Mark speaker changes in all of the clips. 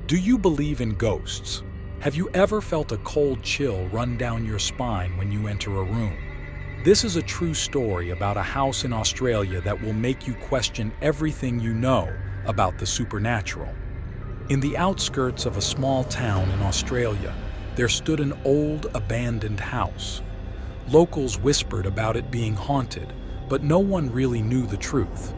Speaker 1: Do you believe in ghosts? Have you ever felt a cold chill run down your spine when you enter a room? This is a true story about a house in Australia that will make you question everything you know about the supernatural. In the outskirts of a small town in Australia, there stood an old, abandoned house. Locals whispered about it being haunted, but no one really knew the truth.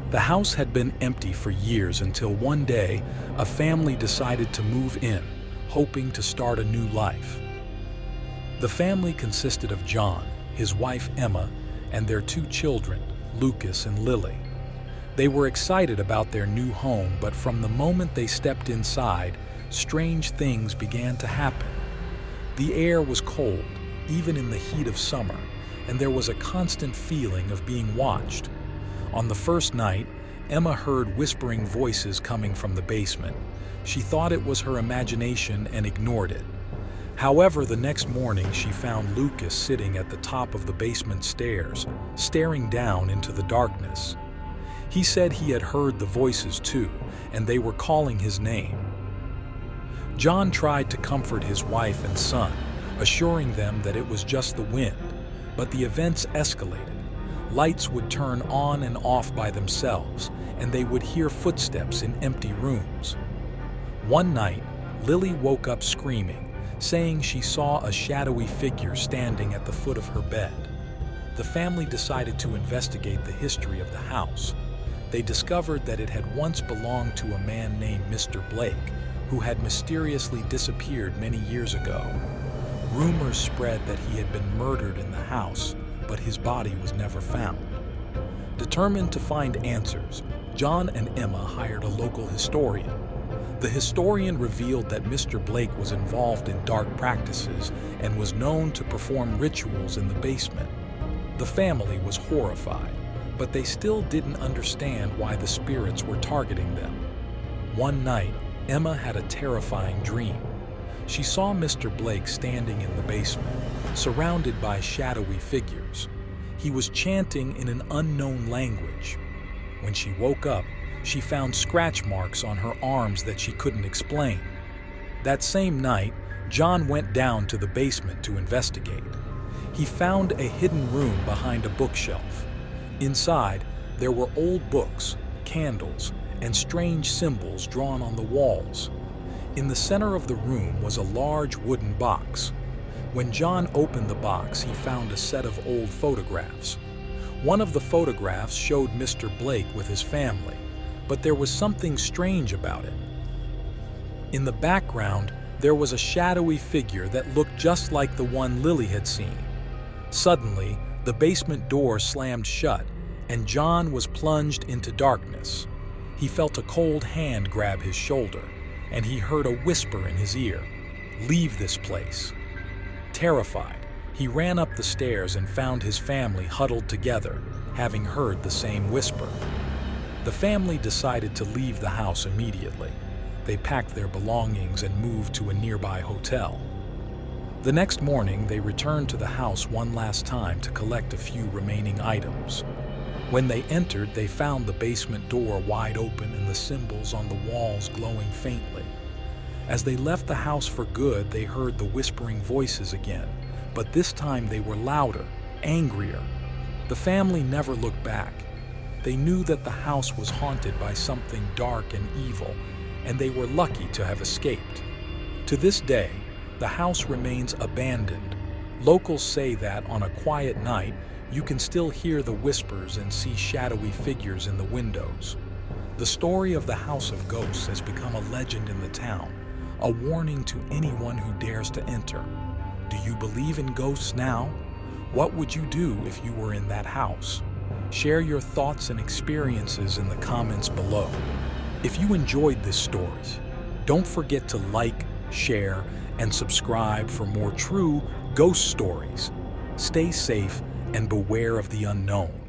Speaker 1: The house had been empty for years until one day, a family decided to move in, hoping to start a new life. The family consisted of John, his wife Emma, and their two children, Lucas and Lily. They were excited about their new home, but from the moment they stepped inside, strange things began to happen. The air was cold, even in the heat of summer, and there was a constant feeling of being watched. On the first night, Emma heard whispering voices coming from the basement. She thought it was her imagination and ignored it. However, the next morning she found Lucas sitting at the top of the basement stairs, staring down into the darkness. He said he had heard the voices too, and they were calling his name. John tried to comfort his wife and son, assuring them that it was just the wind, but the events escalated. Lights would turn on and off by themselves, and they would hear footsteps in empty rooms. One night, Lily woke up screaming, saying she saw a shadowy figure standing at the foot of her bed. The family decided to investigate the history of the house. They discovered that it had once belonged to a man named Mr. Blake, who had mysteriously disappeared many years ago. Rumors spread that he had been murdered in the house, but his body was never found. Determined to find answers, John and Emma hired a local historian. The historian revealed that Mr. Blake was involved in dark practices and was known to perform rituals in the basement. The family was horrified, but they still didn't understand why the spirits were targeting them. One night, Emma had a terrifying dream. She saw Mr. Blake standing in the basement, surrounded by shadowy figures. He was chanting in an unknown language. When she woke up, she found scratch marks on her arms that she couldn't explain. That same night, John went down to the basement to investigate. He found a hidden room behind a bookshelf. Inside, there were old books, candles, and strange symbols drawn on the walls. In the center of the room was a large wooden box. When John opened the box, he found a set of old photographs. One of the photographs showed Mr. Blake with his family, but there was something strange about it. In the background, there was a shadowy figure that looked just like the one Lily had seen. Suddenly, the basement door slammed shut, and John was plunged into darkness. He felt a cold hand grab his shoulder, and he heard a whisper in his ear, "Leave this place." Terrified, he ran up the stairs and found his family huddled together, having heard the same whisper. The family decided to leave the house immediately. They packed their belongings and moved to a nearby hotel. The next morning, they returned to the house one last time to collect a few remaining items. When they entered, they found the basement door wide open and the symbols on the walls glowing faintly. As they left the house for good, they heard the whispering voices again, but this time they were louder, angrier. The family never looked back. They knew that the house was haunted by something dark and evil, and they were lucky to have escaped. To this day, the house remains abandoned. Locals say that on a quiet night, you can still hear the whispers and see shadowy figures in the windows. The story of the House of Ghosts has become a legend in the town, a warning to anyone who dares to enter. Do you believe in ghosts now? What would you do if you were in that house? Share your thoughts and experiences in the comments below. If you enjoyed this story, don't forget to like, share, and subscribe for more true ghost stories. Stay safe and beware of the unknown.